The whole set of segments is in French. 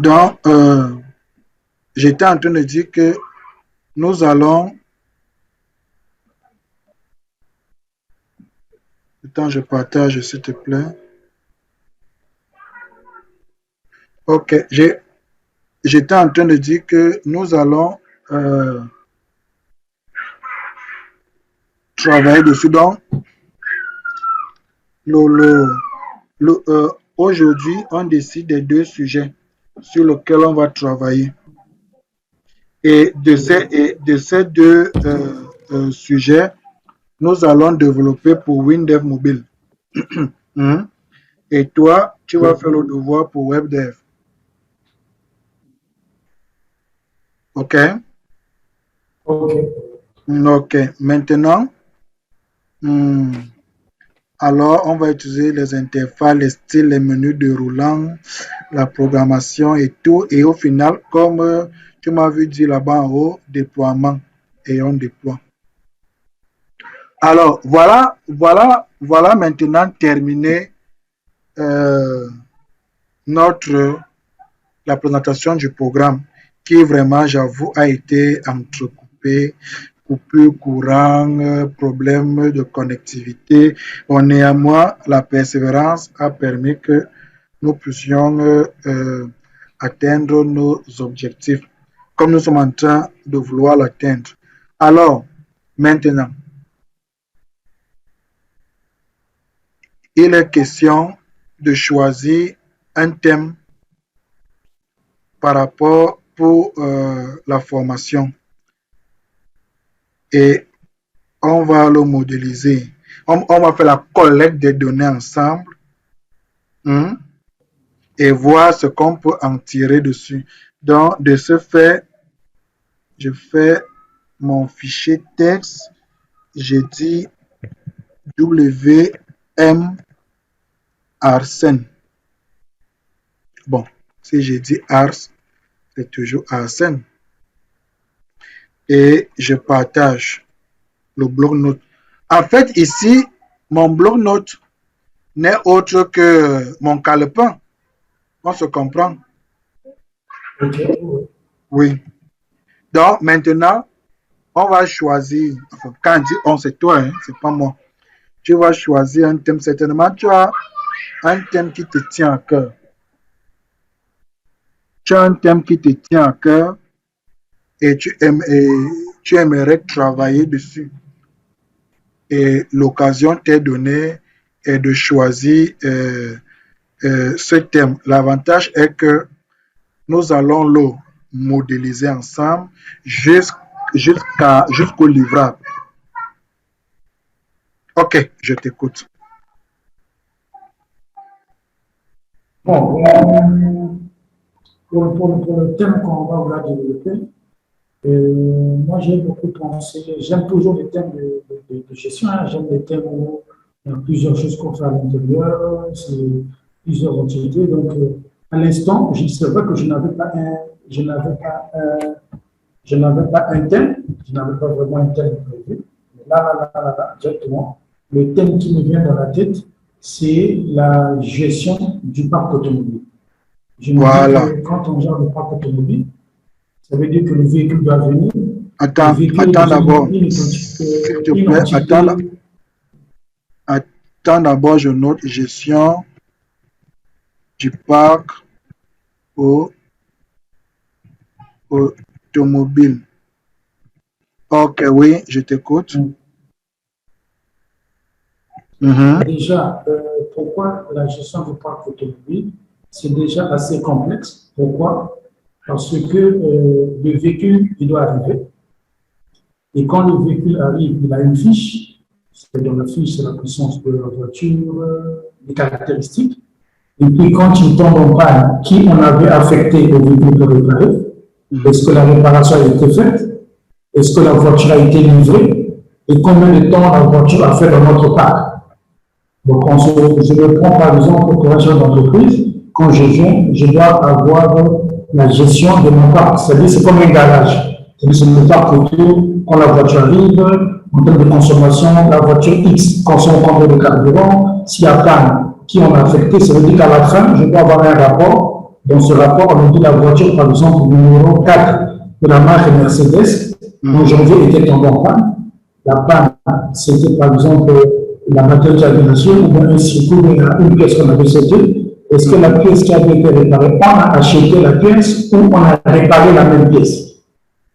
Donc, j'étais en train de dire que nous allons... Attends, je partage, s'il te plaît. Ok, j'étais en train de dire que nous allons travailler dessus. Donc, aujourd'hui, on décide des 2 sujets sur lesquels on va travailler. Et de ces 2 sujets, nous allons développer pour WinDev Mobile. Et toi, tu vas faire le devoir pour WebDev. OK? OK. Maintenant, alors, on va utiliser les interfaces, les styles, les menus déroulants, la programmation et tout. Et au final, comme tu m'as vu dire là-bas en haut, déploiement. Et on déploie. Alors, voilà maintenant terminé la présentation du programme qui vraiment, j'avoue, a été entrecoupé, coupure courant, problème de connectivité. Néanmoins, la persévérance a permis que nous puissions atteindre nos objectifs, comme nous sommes en train de vouloir l'atteindre. Alors, maintenant, il est question de choisir un thème par rapport pour la formation. Et on va le modéliser. On va faire la collecte des données ensemble et voir ce qu'on peut en tirer dessus. Donc, de ce fait, je fais mon fichier texte. Je dis WM Arsène. Bon, si je dis Ars, c'est toujours Arsène. Et je partage le bloc-notes. En fait, ici, mon bloc-notes n'est autre que mon calepin. On se comprend? Oui. Donc, maintenant, on va choisir, enfin, quand on dit on, c'est toi, hein, c'est pas moi. Tu vas choisir un thème. Certainement, tu as un thème qui te tient à cœur. Tu as un thème qui te tient à cœur et tu aimerais travailler dessus. Et l'occasion t'est donnée est de choisir ce thème. L'avantage est que nous allons le modéliser ensemble jusqu'au livrable. Ok, je t'écoute. Bon, pour le thème qu'on va développer, moi j'ai beaucoup pensé, j'aime toujours les thèmes de gestion, hein. J'aime les thèmes où il y a plusieurs choses qu'on fait à l'intérieur, c'est plusieurs entités. Donc, à l'instant, c'est vrai que je n'avais pas un thème, je n'avais pas vraiment un thème prévu. Mais là, directement, le thème qui me vient dans la tête, c'est la gestion du parc automobile. Je me dis que quand on gère le parc automobile, ça veut dire que le véhicule doit venir. Attends d'abord. S'il te plaît, attends d'abord, je note gestion du parc automobile. Ok, oui, je t'écoute. Déjà, pourquoi la gestion du parc automobile? C'est déjà assez complexe. Pourquoi? Parce que le véhicule, il doit arriver. Et quand le véhicule arrive, il a une fiche. Dans la fiche, c'est la puissance de la voiture, les caractéristiques. Et puis, quand il tombe en panne, qui on avait affecté au véhicule de réparer? Est-ce que la réparation a été faite? Est-ce que la voiture a été livrée? Et combien de temps la voiture a fait dans notre parc? Donc, je me prends par exemple pour un chef d'entreprise. Quand je viens, je dois avoir la gestion de mon parc. C'est-à-dire, c'est comme un garage. C'est-à-dire, c'est le parc autour. Quand la voiture arrive, en termes de consommation, la voiture X consomme combien de carburant. S'il y a panne, qui on a affecté, ça veut dire qu'à la fin, je dois avoir un rapport dans ce rapport, on a dit la voiture, par exemple, numéro 4 de la marque Mercedes, en janvier, était tombée en panne. La panne, c'était par exemple la matière d'alimentation ou bien un circuit ou une pièce qu'on avait sautée. Est-ce que la pièce qui avait été réparée, on a acheté la pièce ou on a réparé la même pièce?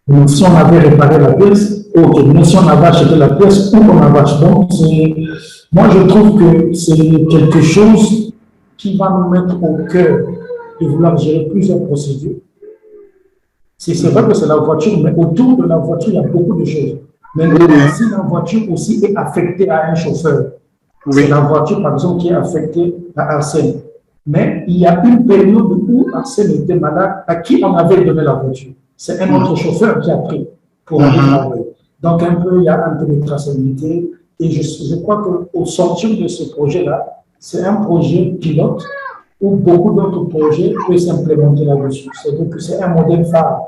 Donc, si on avait réparé la pièce, ok. Mais si on avait acheté la pièce ou on avait acheté, donc moi je trouve que c'est quelque chose qui va nous mettre au cœur de vouloir gérer plusieurs procédures. C'est vrai que c'est la voiture, mais autour de la voiture, il y a beaucoup de choses. Mais si la voiture aussi est affectée à un chauffeur, c'est la voiture, par exemple, qui est affectée à Arsène. Mais il y a une période où Arsène était malade, à qui on avait donné la voiture. C'est un autre chauffeur qui a pris pour aller travailler. Donc, il y a un peu de traçabilité. Et je crois qu'au sortir de ce projet-là, c'est un projet pilote où beaucoup d'autres projets peuvent s'implémenter là-dessus. C'est-à-dire que c'est un modèle phare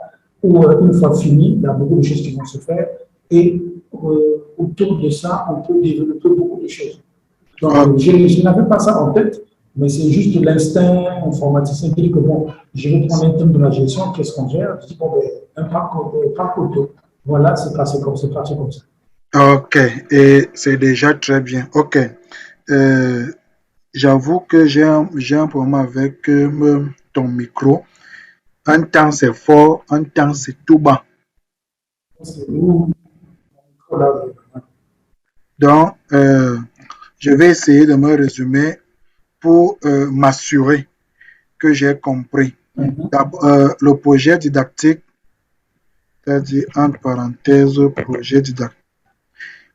où, une fois fini, il y a beaucoup de choses qui vont se faire. Et autour de ça, on peut développer beaucoup de choses. Donc, je n'avais pas ça en tête, mais c'est juste l'instinct informaticien qui dit que bon, je vais prendre un thème de la gestion, qu'est-ce qu'on gère? Je dis bon, ben, un parc auto. Voilà, c'est parti comme ça. Ok, et c'est déjà très bien. Ok. J'avoue que j'ai un problème avec ton micro. Un temps c'est fort, un temps c'est tout bas. Donc, je vais essayer de me résumer pour m'assurer que j'ai compris. Le projet didactique, c'est-à-dire entre parenthèses, projet didactique.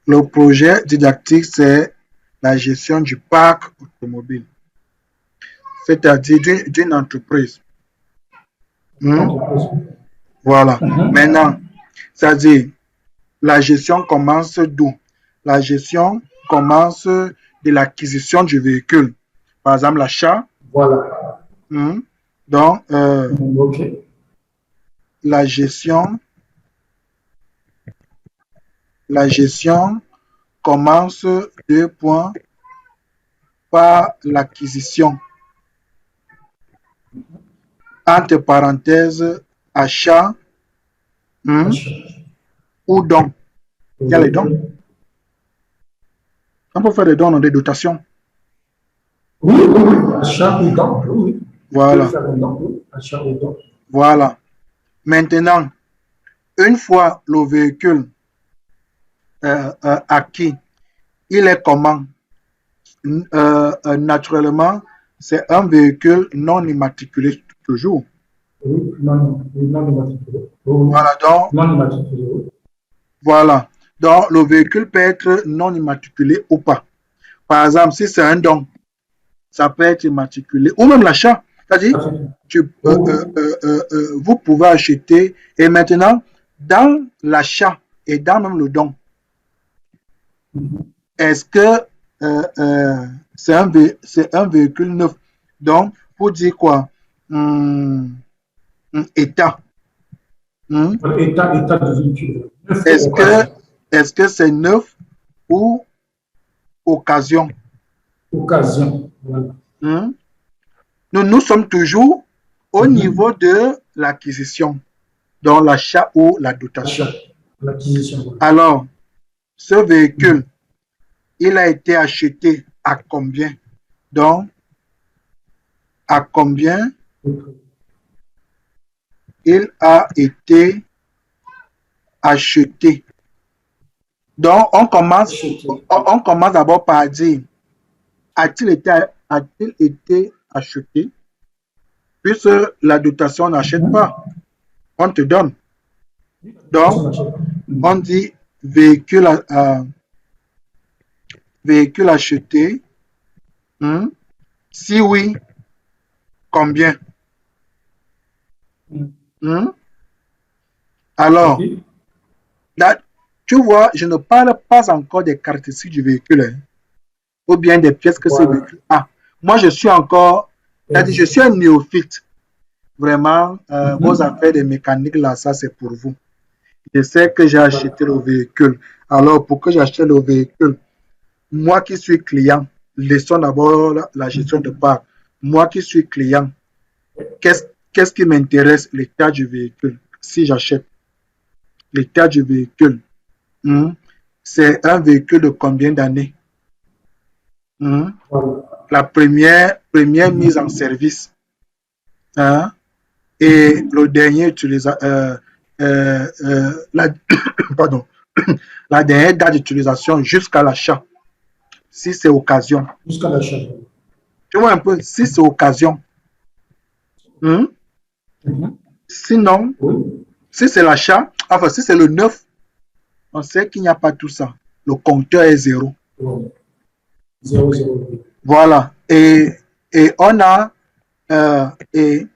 Le projet didactique, c'est la gestion du parc automobile, c'est-à-dire d'une entreprise. Voilà. Maintenant, c'est-à-dire, la gestion commence d'où? La gestion commence de l'acquisition du véhicule. Par exemple, l'achat. Voilà. Donc, la gestion commence 2 points par l'acquisition. Entre parenthèses, achat ou don. Il y a les dons. On peut faire des dons dans des dotations. Oui, achat ou don, oui. Voilà. Voilà. Maintenant, une fois le véhicule acquis, il est comment? Naturellement, c'est un véhicule non immatriculé toujours. Oui, non immatriculé. Voilà, donc, non immatriculé. Voilà. Donc, le véhicule peut être non immatriculé ou pas. Par exemple, si c'est un don, ça peut être immatriculé. Ou même l'achat. C'est-à-dire, vous pouvez acheter. Et maintenant, dans l'achat et dans même le don, est-ce que c'est un véhicule neuf? Donc, pour dire quoi? État. État de véhicule. Est-ce que c'est neuf ou occasion? Occasion. Voilà. Nous sommes toujours au niveau de l'acquisition, donc l'achat ou la dotation. L'acquisition. Alors, ce véhicule, il a été acheté à combien? Donc, à combien il a été acheté? Donc, on commence d'abord par dire, a-t-il été acheté? Puisque la dotation n'achète pas, on te donne. Donc, on dit véhicule acheté. Si oui, combien? Alors, là, tu vois, je ne parle pas encore des caractéristiques du véhicule, ou bien des pièces que ce véhicule a. Moi, je suis encore, c'est-à-dire, je suis un néophyte. Vraiment, vos affaires de mécanique, là, ça, c'est pour vous. Je sais que j'ai acheté le véhicule. Alors, pour que j'achète le véhicule, moi qui suis client, laissons d'abord la gestion de parc. Moi qui suis client, Qu'est-ce qui m'intéresse? L'état du véhicule. Si j'achète l'état du véhicule, hmm, c'est un véhicule de combien d'années? Hmm, Voilà. la première mise en service, hein, et le dernier pardon, la dernière date d'utilisation jusqu'à l'achat, si c'est occasion. Jusqu'à l'achat. Tu vois un peu, si c'est occasion. Hmm, Mhm. sinon, Oui. si c'est l'achat, enfin, si c'est le neuf, on sait qu'il n'y a pas tout ça. Le compteur est zéro. Oui. 0,0. Voilà. Et on a, et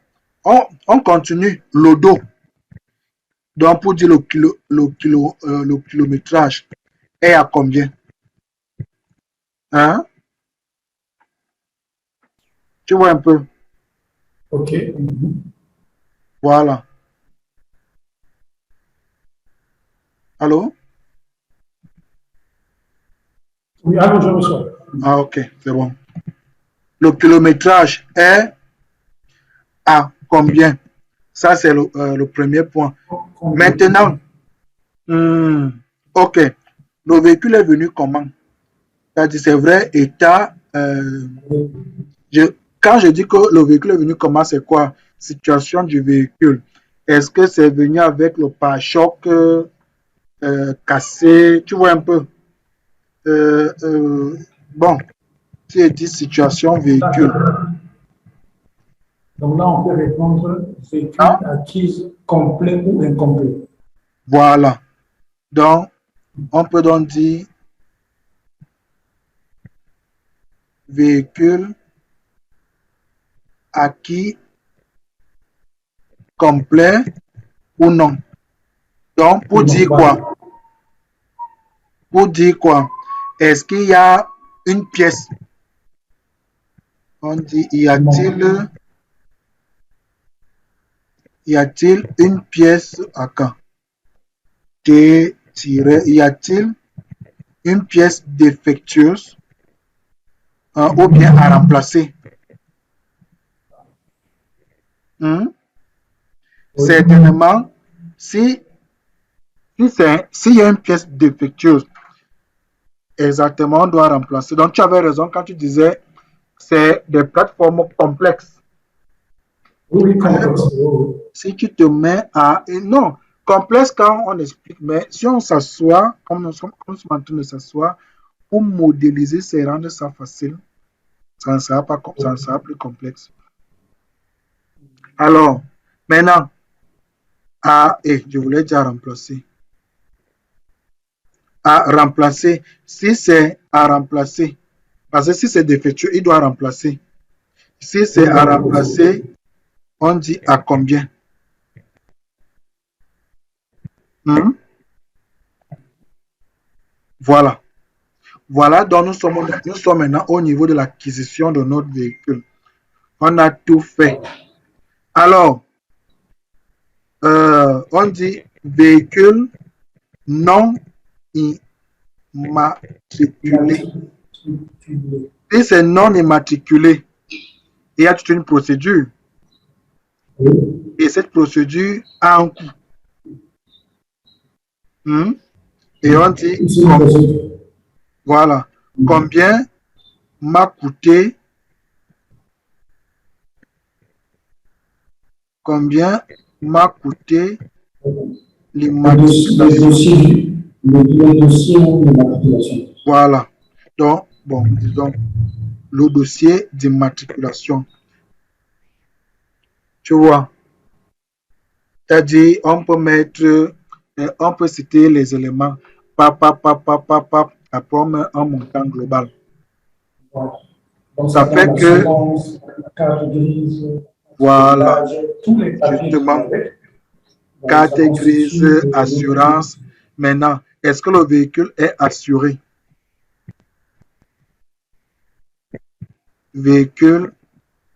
on continue l'odo. Donc, pour dire le kilométrage est à combien? Hein? Tu vois un peu? OK. Mhm. Voilà. Allô? Oui, allô, je reçois. Ah, ok, c'est bon. Le kilométrage est à combien? Ça, c'est le premier point. Combien? Maintenant, hmm, ok, le véhicule est venu comment? C'est vrai, état. Je- quand je dis que le véhicule est venu comment, c'est quoi? Situation du véhicule. Est-ce que c'est venu avec le pare-choc cassé? Tu vois un peu? Euh, euh, bon, si je dis situation véhicule. D'accord. Donc là, on peut répondre Hein? véhicule acquise complet ou incomplet. Voilà. Donc, on peut donc dire véhicule acquis complet ou non. Donc, Ou pour non, dire voilà. quoi? Pour dire quoi? Est-ce qu'il y a une pièce? On dit, Non. y a-t-il une pièce à quand? Y a-t-il une pièce défectueuse, hein, ou bien à remplacer? Hmm? Oui. Certainement, si, s'il y a une pièce défectueuse, exactement, on doit remplacer. Donc, tu avais raison quand tu disais c'est des plateformes complexes. Oui, oui, Hein? complexe. Oui, oui. Si tu te mets à... Non, complexe quand on explique, mais si on s'assoit, comme nous sommes en train de s'asseoir, pour modéliser, c'est rendre ça facile. Ça ne sera pas, ça ne sera plus complexe. Alors, maintenant, je voulais déjà remplacer. À remplacer, si c'est à remplacer, parce que si c'est défectueux, il doit remplacer. Si c'est Oui, à complexe. remplacer, on dit à combien? Hmm? Voilà. Voilà, donc nous sommes maintenant au niveau de l'acquisition de notre véhicule. On a tout fait. Alors, on dit véhicule non immatriculé. Matriculé. Si c'est non immatriculé, il y a toute une procédure. Oui. Et cette procédure a un coût. Hmm? Et on dit, C'est une procédure. voilà, combien m'a coûté, combien m'a coûté Le l'immatriculation. dossier, le dossier de matriculation. Voilà. Donc, bon, disons, le dossier d'immatriculation. Tu vois, c'est-à-dire, on peut mettre, on peut citer les éléments, après on met un montant global. Voilà. Donc, ça Ça prend fait que, l'assurance, la carte grise, voilà, l'âge, tous les papiers qui vont justement, avec. Donc, ça carte grise, constitue assurance. Maintenant, est-ce que le véhicule est assuré? Véhicule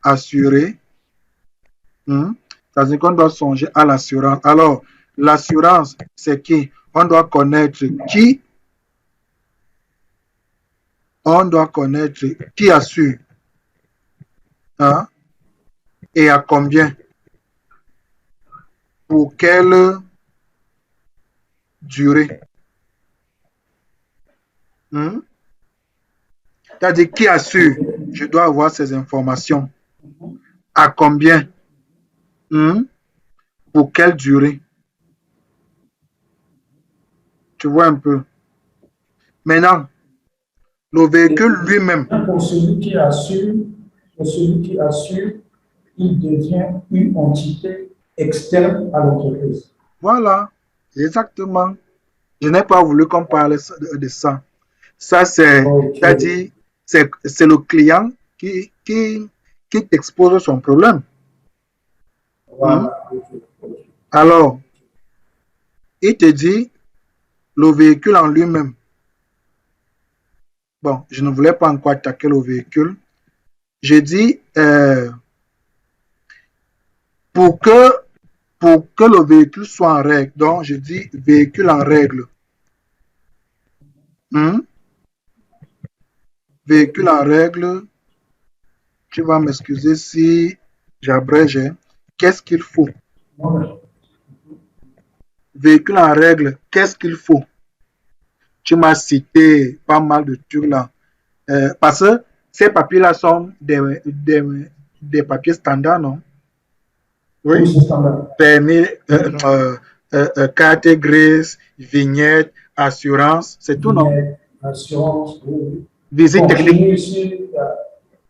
assuré. C'est-à-dire qu'on doit songer à l'assurance. Alors, l'assurance, c'est qui? On doit connaître qui, on doit connaître qui assure. Hein? et à combien? Pour quelle durée? Hmm? C'est-à-dire qui assure? Je dois avoir ces informations. À combien? Hmm? Pour quelle durée? Tu vois un peu. Maintenant, le véhicule lui-même. Pour celui qui assure, il devient une entité externe à l'entreprise. Voilà, exactement. Je n'ai pas voulu qu'on parle de ça. Ça, c'est-à-dire, c'est le client qui t'expose son problème. Hmm? Voilà. Alors, il te dit, le véhicule en lui-même. Bon, je ne voulais pas encore attaquer le véhicule. J'ai dit, pour que, pour que le véhicule soit en règle, donc je dis véhicule en règle. Hmm? Véhicule en règle, tu vas m'excuser si j'abrège. Qu'est-ce qu'il faut? Véhicule en règle, qu'est-ce qu'il faut? Tu m'as cité pas mal de trucs là. Parce que ces papiers-là sont des papiers standards, non? Oui. Oui, c'est standard. Permis, carte grise, vignette, assurance, c'est tout, non? Assurance, oui. Visite Bon, technique. chez nous ici,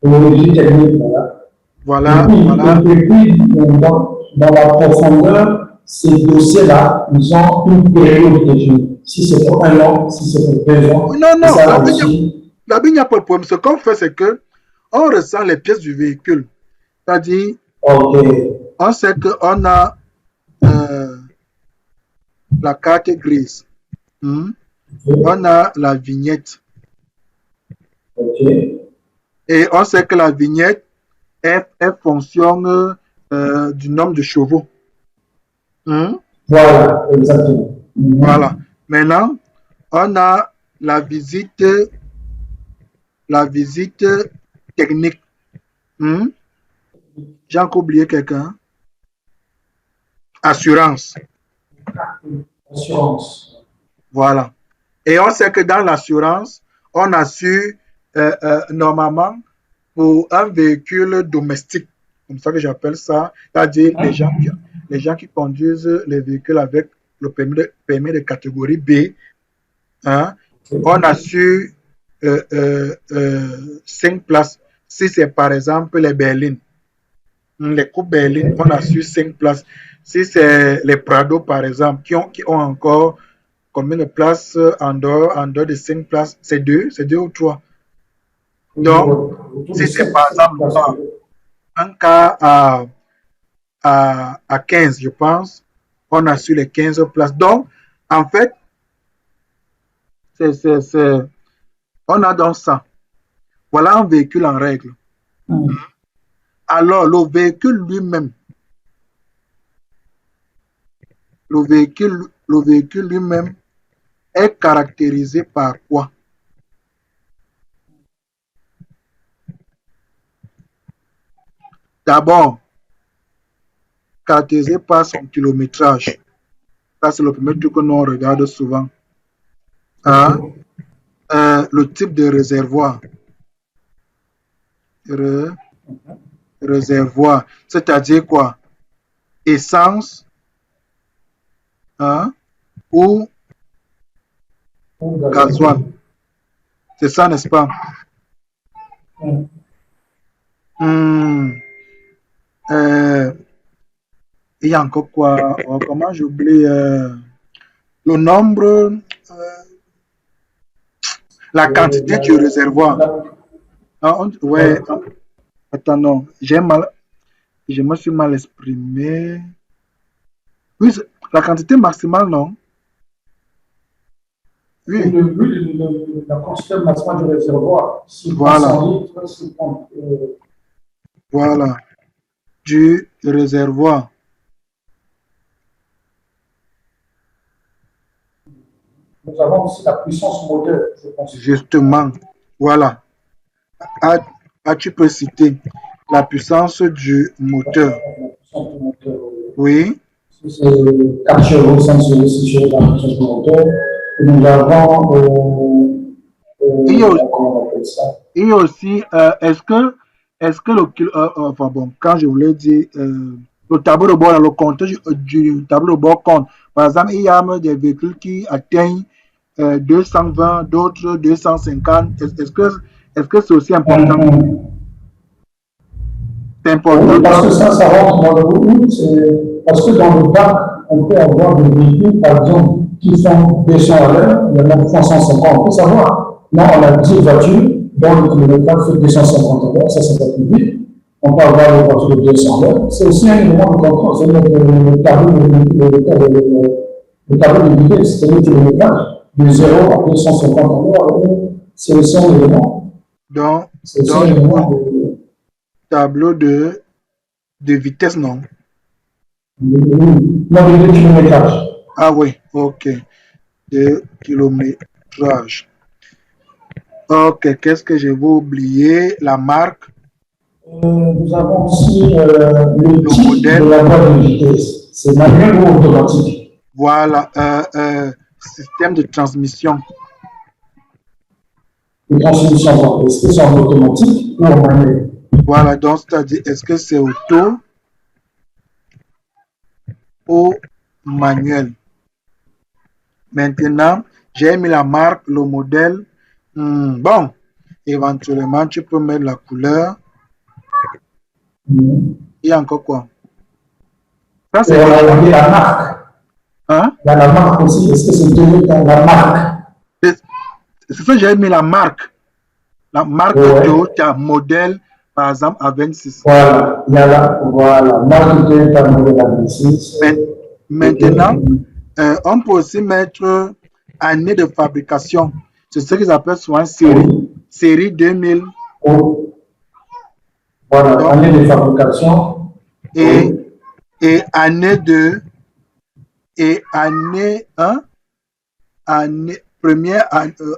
visite technique, voilà. Voilà, Et puis dans la profondeur, ces dossiers-là, ils ont une période de vie. Si c'est pour 1 an, si c'est pour 2 ans, Non, non, ça aussi. là-bas, il n'y a pas de problème. Ce qu'on fait, c'est que on ressent les pièces du véhicule. C'est-à-dire, Ok. on sait qu'on a la carte grise. Hmm? On a la vignette. Ok. Et on sait que la vignette, elle fonctionne du nombre de chevaux. Hmm? Voilà, exactement. Voilà. Maintenant, on a la visite technique. Hmm? J'ai encore oublié quelqu'un. Assurance. Assurance. Voilà. Et on sait que dans l'assurance, on assure normalement pour un véhicule domestique, comme ça que j'appelle ça, c'est-à-dire les gens qui conduisent les véhicules avec le permis de catégorie B, hein, on assure 5 places. Si c'est par exemple les berlines, les coupes berlines, on assure 5 places. Si c'est les Prado, par exemple, qui ont encore combien de places en dehors de 5 places? C'est deux ou trois. Donc, si c'est par exemple un cas à 15, je pense, on assure les 15 places. Donc, en fait, on a donc ça. Voilà un véhicule en règle. Alors, le véhicule lui-même, le véhicule lui-même est caractérisé par quoi? D'abord, caractérisé par son kilométrage. Ça, c'est le premier truc que nous on regarde souvent. Hein? Le type de réservoir. Réservoir, c'est-à-dire quoi? Essence, hein? Ou gasoil. C'est ça, n'est-ce pas? Il y a encore quoi? Oh, comment j'oublie le nombre, la quantité du réservoir. Ouais, attends, non, je me suis mal exprimé. Oui, la quantité maximale, non? Oui. La quantité maximale du réservoir, voilà. Voilà, du réservoir. Nous avons aussi la puissance moteur, je pense. Justement, voilà. Tu peux citer. La puissance du moteur. Oui. C'est 4 chevaux, 5 chevaux, 6 chevaux dans la puissance du moteur. Et nous avons, Il y a aussi, comment on appelle ça? il y a aussi est-ce que enfin bon, quand je voulais dire le tableau de bord, le compteur du tableau de bord compte. Par exemple, il y a même des véhicules qui atteignent 220, d'autres 250. Est-ce que c'est aussi important? C'est important. Oui, parce que ça rentre dans le volume. Parce que dans le bac, on peut avoir des véhicules, par exemple, qui font 200 à l'heure, il y en a 350, on peut savoir. Là, on a 10 voitures, dont le kilométrage fait 250 à l'heure, ça c'est pas plus vite. On peut avoir des voitures de 200 à l'heure. C'est aussi un élément de contrôle, c'est le tableau de vitesse, c'est le kilométrage de 0 à 250 à l'heure. C'est aussi un élément. Donc, je vois tableau de vitesse, non? Non, de kilométrage. Ah oui, ok. De kilométrage. Ok, qu'est-ce que je vais oublier? La marque. Nous avons aussi le type modèle de la boîte de vitesse. C'est manuel ou automatique? Voilà, système de transmission. De transmission, est-ce que c'est en automatique ou en manuel? Voilà, donc c'est-à-dire, est-ce que c'est auto ou manuel? Maintenant, j'ai mis la marque, le modèle. Bon, éventuellement, tu peux mettre la couleur. Il y a encore quoi? Ça, c'est la marque. Hein? Il y a la marque aussi. Est-ce que c'est Toyota, la marque? C'est ça, j'ai mis la marque. La marque Toyota, modèle, par exemple, à 26. Voilà, il y a la marque Toyota, modèle à 26. Maintenant, on peut aussi mettre année de fabrication. C'est ce qu'ils appellent souvent série. Série 2000. Voilà, donc, année de fabrication. Et année de. Et année 1. Première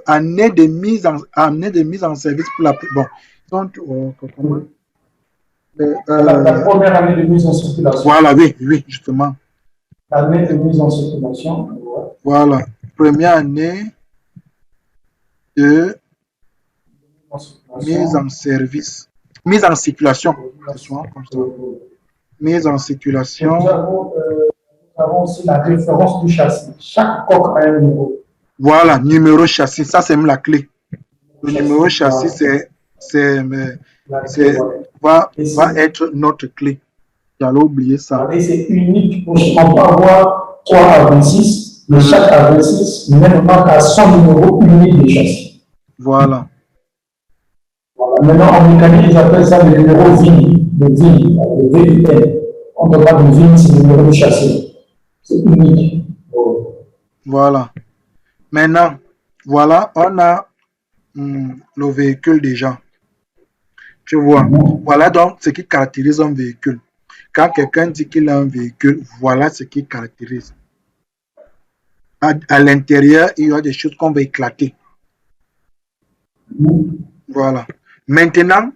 année de mise en service pour la. Bon. Donc, la première année de mise en circulation. Voilà, oui, justement. Année de mise en circulation. Voilà. Première année de mise en service. Mise en circulation. C'est souvent comme ça. Mise en circulation. Nous avons aussi la référence du châssis. Chaque coque a un numéro. Voilà, numéro châssis. Ça, c'est même la clé. Le numéro châssis, va être notre clé. J'allais oublier ça. Et c'est unique. On peut avoir 3 à 26, mais chaque à 26, même marque à son numéro unique de châssis. Voilà. Maintenant, en mécanique, ils appellent ça le numéro VIN, le VIN. On ne peut pas de VIN, c'est le numéro de châssis. C'est unique. Voilà. Maintenant, voilà, on a le véhicule déjà. Tu vois, voilà donc ce qui caractérise un véhicule. Quand quelqu'un dit qu'il a un véhicule, voilà ce qui caractérise. À l'intérieur, il y a des choses qu'on va éclater. Voilà. Maintenant,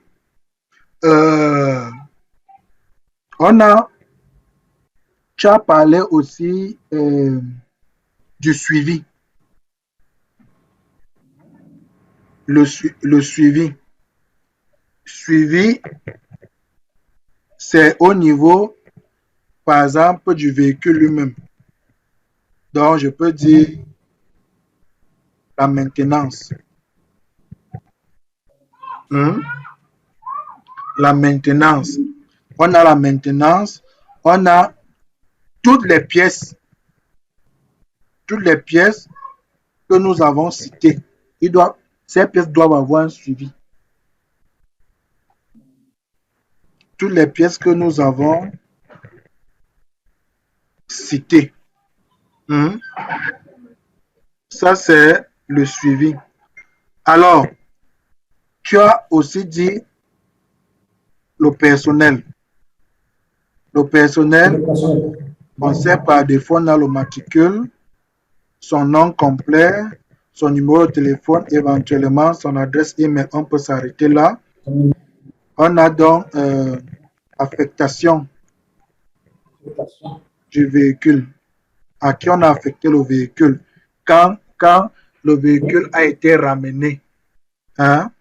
tu as parlé aussi du suivi. Le suivi. Suivi, c'est au niveau, par exemple, du véhicule lui-même. Donc, je peux dire la maintenance. La maintenance. On a la maintenance. On a toutes les pièces que nous avons citées. Ces pièces doivent avoir un suivi. Toutes les pièces que nous avons citées. Ça, c'est le suivi. Alors, tu as aussi dit le personnel. Le personnel, on sait par défaut, on a le matricule, son nom complet, son numéro de téléphone, éventuellement son adresse email. On peut s'arrêter là. On a donc affectation du véhicule. À qui on a affecté le véhicule? Quand le véhicule a été ramené, hein,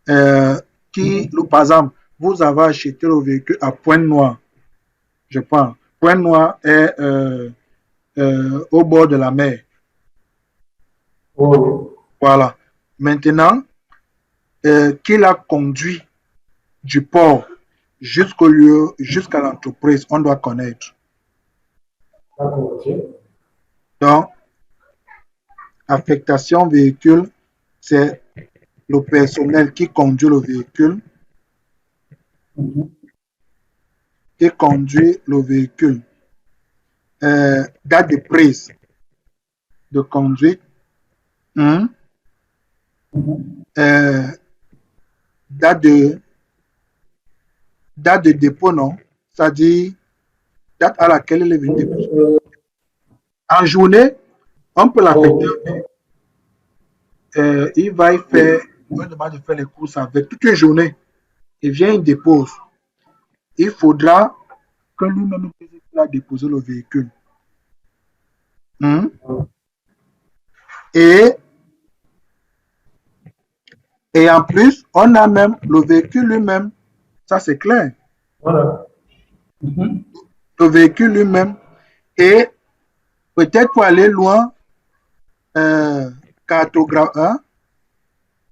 par exemple, vous avez acheté le véhicule à Pointe-Noire, je pense. Pointe-Noire est au bord de la mer. Oh. Voilà. Maintenant, qui l'a conduit du port jusqu'au lieu, jusqu'à l'entreprise, on doit connaître. Donc, affectation véhicule, c'est le personnel qui conduit le véhicule, qui conduit le véhicule. Date de prise de conduite, date de dépôt, non? C'est-à-dire date à laquelle il est venu déposer. En journée, on peut l'affecter. Il va y faire, on demande de faire les courses avec toute une journée. Il vient, il dépose. Il faudra que lui-même a déposé le véhicule. Et en plus, on a même le véhicule lui-même. Ça, c'est clair. Voilà. Le véhicule lui-même. Et peut-être pour aller loin,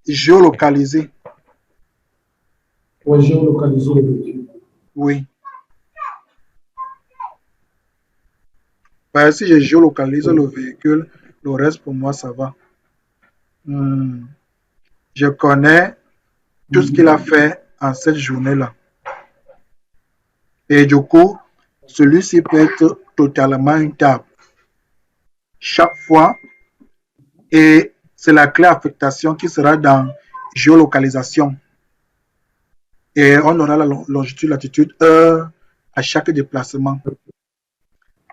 géolocaliser. Pour géolocaliser le véhicule. Oui. Si je géolocalise le véhicule, le reste pour moi, ça va. Je connais tout ce qu'il a fait en cette journée-là. Et du coup, celui-ci peut être totalement intable. Chaque fois, et c'est la clé affectation qui sera dans géolocalisation. Et on aura la longitude, latitude, heure à chaque déplacement.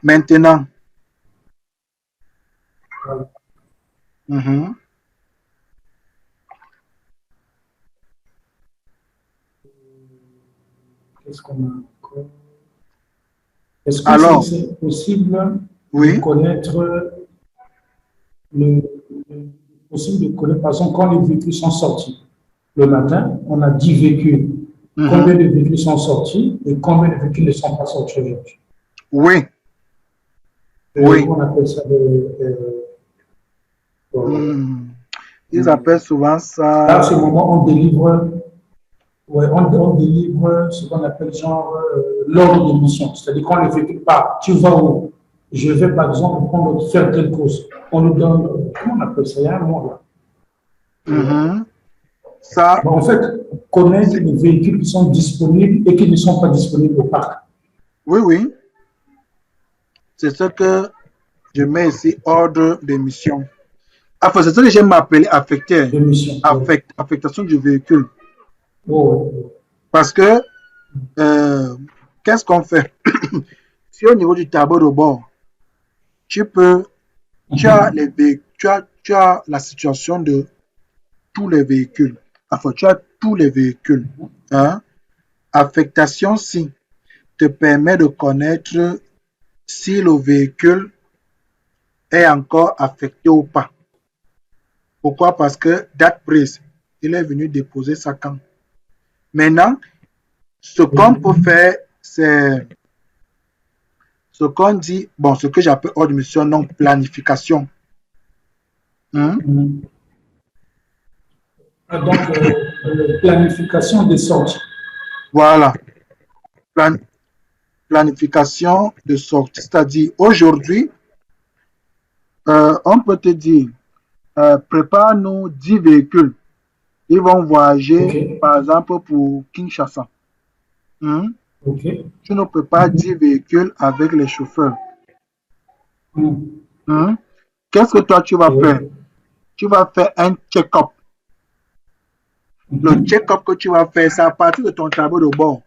Maintenant, qu'est-ce qu'on a encore? Est-ce que c'est possible de connaître possible de connaître, par exemple, quand les véhicules sont sortis le matin, on a 10 véhicules. Combien de véhicules sont sortis et combien de véhicules ne sont pas sortis aujourd'hui? Oui. Oui. On appelle ça ils appellent souvent ça. À ce moment, on délivre ce qu'on appelle genre l'ordre de mission. C'est-à-dire quand le véhicule part, tu vas où? Je vais par exemple faire telle course. On nous donne, comment on appelle ça? Il y a un mot là. Ça, en fait, connaître les véhicules qui sont disponibles et qui ne sont pas disponibles au parc. Oui, oui. C'est ce que je mets ici, ordre de mission. Enfin, c'est ça que j'aime m'appeler affecté. Affectation du véhicule. Parce que, qu'est-ce qu'on fait? Si au niveau du tableau de bord, tu as la situation de tous les véhicules. Enfin, tu as tous les véhicules. Affectation, si, te permet de connaître si le véhicule est encore affecté ou pas. Pourquoi? Parce que date prise, il est venu déposer sa camp. Maintenant, ce qu'on peut faire, c'est ce qu'on dit, bon, ce que j'appelle ordre de mission, non planification. Donc, planification des sorties. Voilà. Planification de sortie, c'est-à-dire aujourd'hui, on peut te dire, prépare-nous 10 véhicules. Ils vont voyager, par exemple, pour Kinshasa. Tu ne prépares 10 véhicules avec les chauffeurs. Qu'est-ce que toi, tu vas faire? Tu vas faire un check-up. Le check-up que tu vas faire, c'est à partir de ton tableau de bord.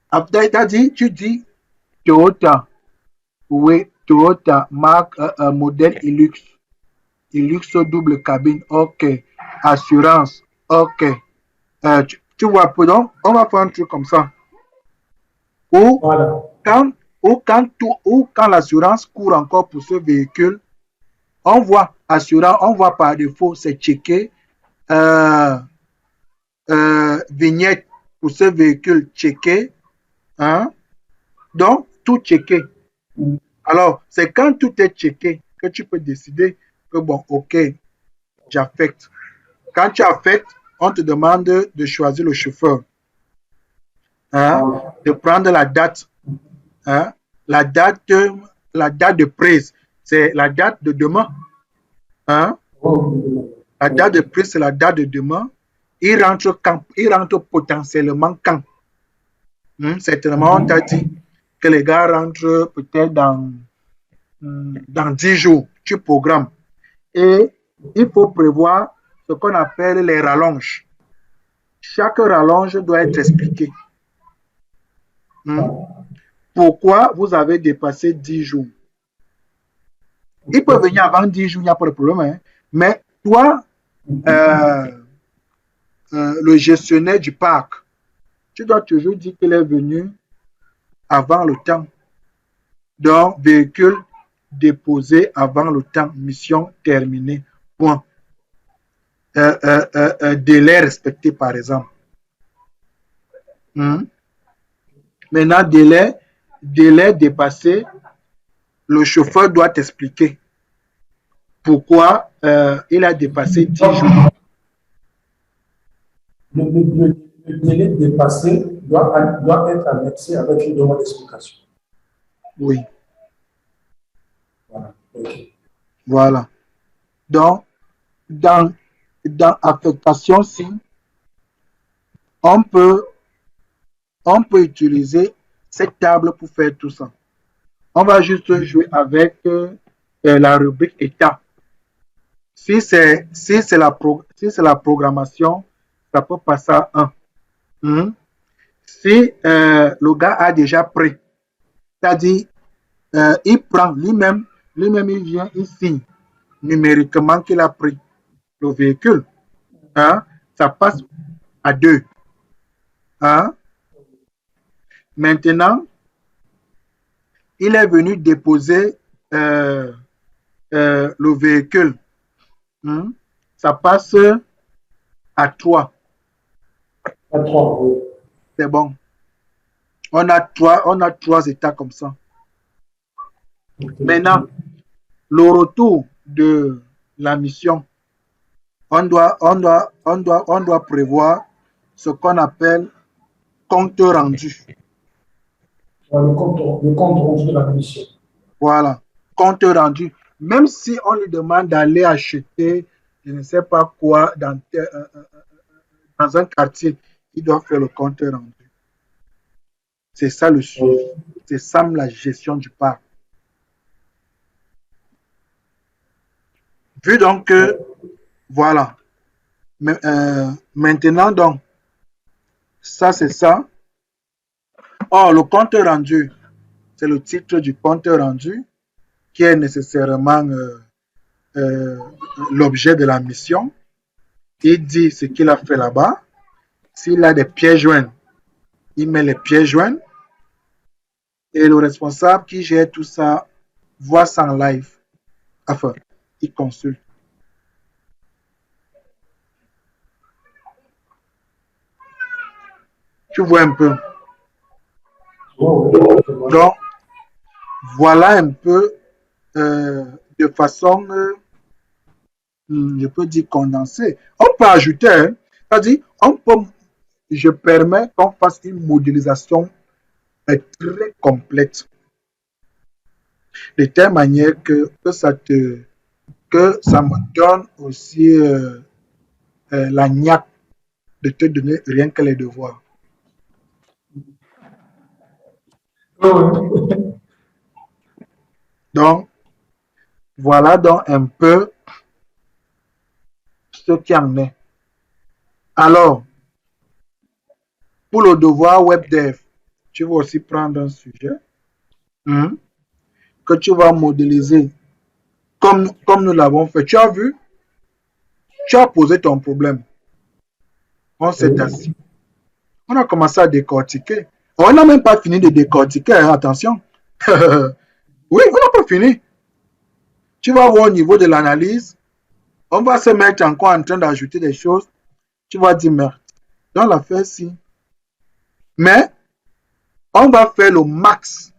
Après, tu dis Toyota. Oui, Toyota, marque modèle Hilux. Hilux double cabine, ok. Assurance, ok. Tu vois, donc, on va faire un truc comme ça. Ou Voilà. quand l'assurance court encore pour ce véhicule, on voit par défaut, c'est checké. Vignette pour ce véhicule checké. Hein? Donc, tout checké. Alors, c'est quand tout est checké que tu peux décider que bon, ok, j'affecte. Quand tu affectes, on te demande de choisir le chauffeur. Hein? De prendre la date. Hein? La date de prise, c'est la date de demain. Hein? La date de prise, c'est la date de demain. Il rentre potentiellement quand? Certainement, on t'a dit que les gars rentrent peut-être dans 10 jours. Tu programmes. Et il faut prévoir ce qu'on appelle les rallonges. Chaque rallonge doit être expliqué. Pourquoi vous avez dépassé 10 jours? Il peut venir avant 10 jours, il n'y a pas de problème. Hein? Mais toi, le gestionnaire du parc, tu dois toujours dire qu'il est venu avant le temps. Donc, véhicule déposé avant le temps, mission terminée, point. Délai respecté, par exemple. Maintenant, délai dépassé, le chauffeur doit t'expliquer pourquoi il a dépassé 10 jours. Le délai dépassé doit être annexé avec une demande d'explication. Oui. Voilà. Okay. Voilà. Donc, dans affectation, si on peut utiliser cette table pour faire tout ça. On va juste jouer avec la rubrique état. Si c'est la programmation, ça peut passer à 1. Si le gars a déjà pris, c'est-à-dire il prend lui-même il vient, il signe numériquement qu'il a pris le véhicule, hein, ça passe à 2. Hein. Maintenant, il est venu déposer le véhicule. Ça passe à 3. À 3, oui. C'est bon. On a trois états comme ça. Okay. Maintenant, le retour de la mission, on doit prévoir ce qu'on appelle compte rendu. Le compte rendu de la mission. Voilà, compte rendu. Même si on lui demande d'aller acheter, je ne sais pas quoi, dans un quartier, il doit faire le compte rendu. C'est ça le suivi. C'est ça la gestion du parc. Vu donc que, voilà. Mais, maintenant, donc, ça, c'est ça. Or, le compte rendu, c'est le titre du compte rendu qui est nécessairement l'objet de la mission. Il dit ce qu'il a fait là-bas. S'il a des pièces jointes, il met les pièces jointes. Et le responsable qui gère tout ça voit ça en live. Enfin, il consulte. Tu vois un peu. Donc, voilà un peu de façon, je peux dire condensée. On peut ajouter, hein, c'est-à-dire, je permets qu'on fasse une modélisation très complète. De telle manière que ça me donne aussi la niaque de te donner rien que les devoirs. Donc, voilà donc un peu ce qui en est. Alors, pour le devoir WebDev, tu vas aussi prendre un sujet que tu vas modéliser comme nous l'avons fait. Tu as vu? Tu as posé ton problème. On s'est assis. On a commencé à décortiquer. On n'a même pas fini de décortiquer, hein, attention. Oui, on n'a pas fini. Tu vas voir au niveau de l'analyse, on va se mettre encore en train d'ajouter des choses. Tu vas dire, merde, dans l'affaire, si. Mais, on va faire le max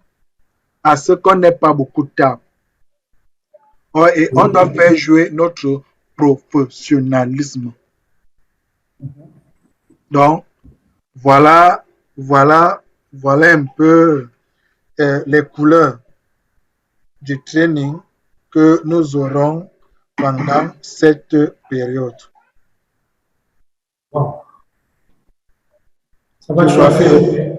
à ce qu'on n'ait pas beaucoup de table. Et on doit faire jouer notre professionnalisme. Donc, voilà un peu les couleurs du training que nous aurons pendant cette période. Bon. Ça va chauffer.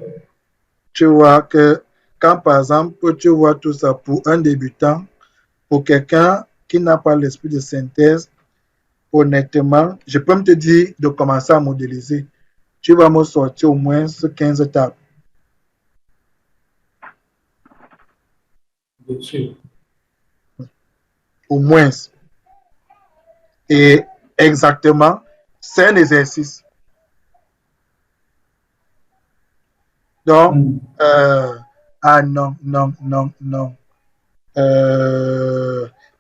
Tu vois que quand par exemple tu vois tout ça pour un débutant, pour quelqu'un qui n'a pas l'esprit de synthèse, honnêtement, je peux me te dire de commencer à modéliser. Tu vas me sortir au moins 15 tables. Bien sûr. Au moins. Et exactement, c'est un exercice. Donc, non.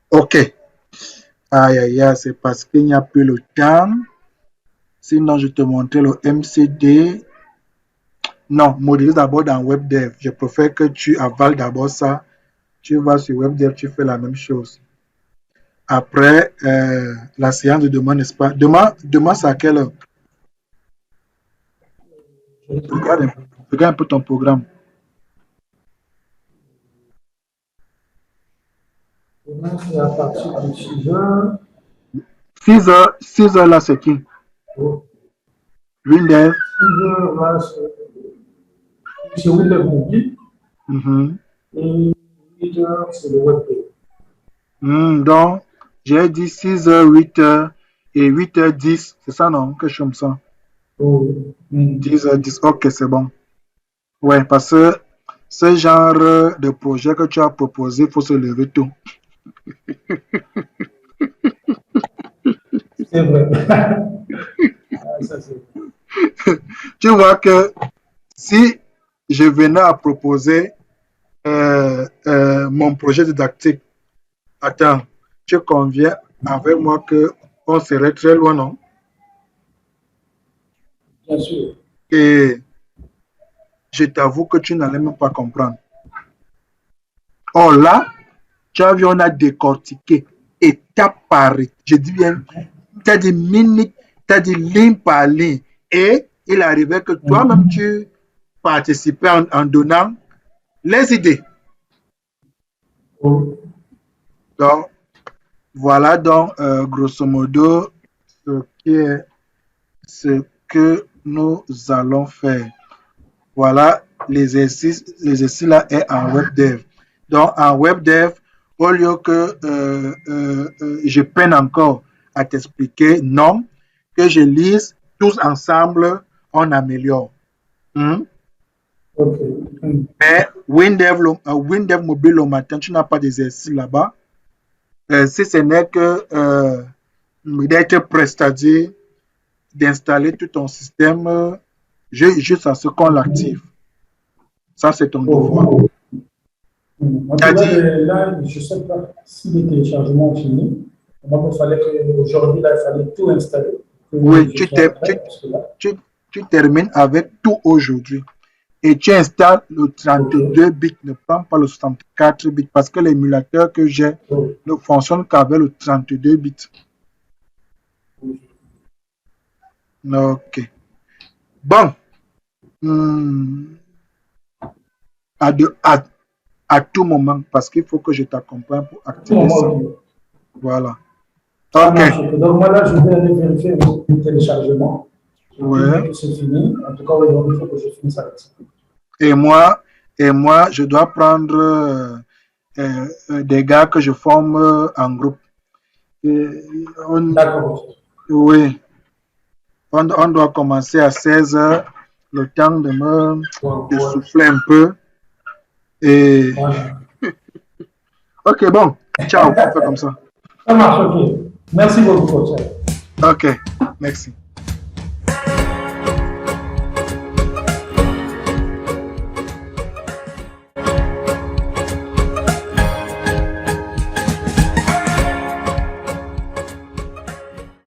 Ok. Aïe, c'est parce qu'il n'y a plus le temps. Sinon, je te montrais le MCD. Non, modélise d'abord dans WebDev. Je préfère que tu avales d'abord ça. Tu vas sur WebDev, tu fais la même chose. Après, la séance de demain, n'est-ce pas? Demain c'est à quelle heure? Regarde un peu ton programme. Demain, c'est à partir de 6 heures. 6 heures là, c'est qui? WinDev. 6 heures là, c'est WinDev mobile. Et 8 heures, c'est le WebDev. Donc, j'ai dit 6 heures, 8 heures et 8 heures 10. C'est ça, non? Quelque chose comme ça. 10 heures 10. Ok, c'est bon. Ouais, parce que ce genre de projet que tu as proposé, il faut se lever tôt. C'est vrai. Ça, c'est vrai. Tu vois que si je venais à proposer mon projet didactique, attends, tu conviens avec moi qu'on serait très loin, non? Bien sûr. Et je t'avoue que tu n'allais même pas comprendre. Or là, tu as vu, on a décortiqué étape par étape. Je dis bien, tu as dit minute, tu as dit ligne par ligne. Et il arrivait que toi-même, tu participais en donnant les idées. Donc, voilà donc, grosso modo, ce que nous allons faire. Voilà, l'exercice là est en WebDev. Donc, en WebDev, au lieu que je peine encore à t'expliquer, non, que je lise tous ensemble, on améliore. Mais WinDev mobile au matin, tu n'as pas d'exercice là-bas. Si ce n'est que d'être prêt, c'est-à-dire d'installer tout ton système juste à ce qu'on l'active. Ça, c'est ton devoir. En tout cas, là, je ne sais pas si les téléchargements sont finis. Moi, il fallait qu'aujourd'hui, il fallait tout installer. Oui, tu termines avec tout aujourd'hui. Et tu installes le 32 bits, ne prends pas le 64 bits, parce que l'émulateur que j'ai ne fonctionne qu'avec le 32 bits. Ok. Bon. À tout moment, parce qu'il faut que je t'accompagne pour activer ça. Voilà. Ok. Donc, moi, là, je vais aller vérifier le téléchargement. Ouais. C'est fini. En tout cas, aujourd'hui, il faut que je finisse avec ça. Et moi, je dois prendre des gars que je forme en groupe. D'accord. Oui. On doit commencer à 16 h, le temps de souffler un peu. Et... Voilà. Ok, bon. Ciao, on fait comme ça. Ça marche, ok. Merci beaucoup. Ok, merci.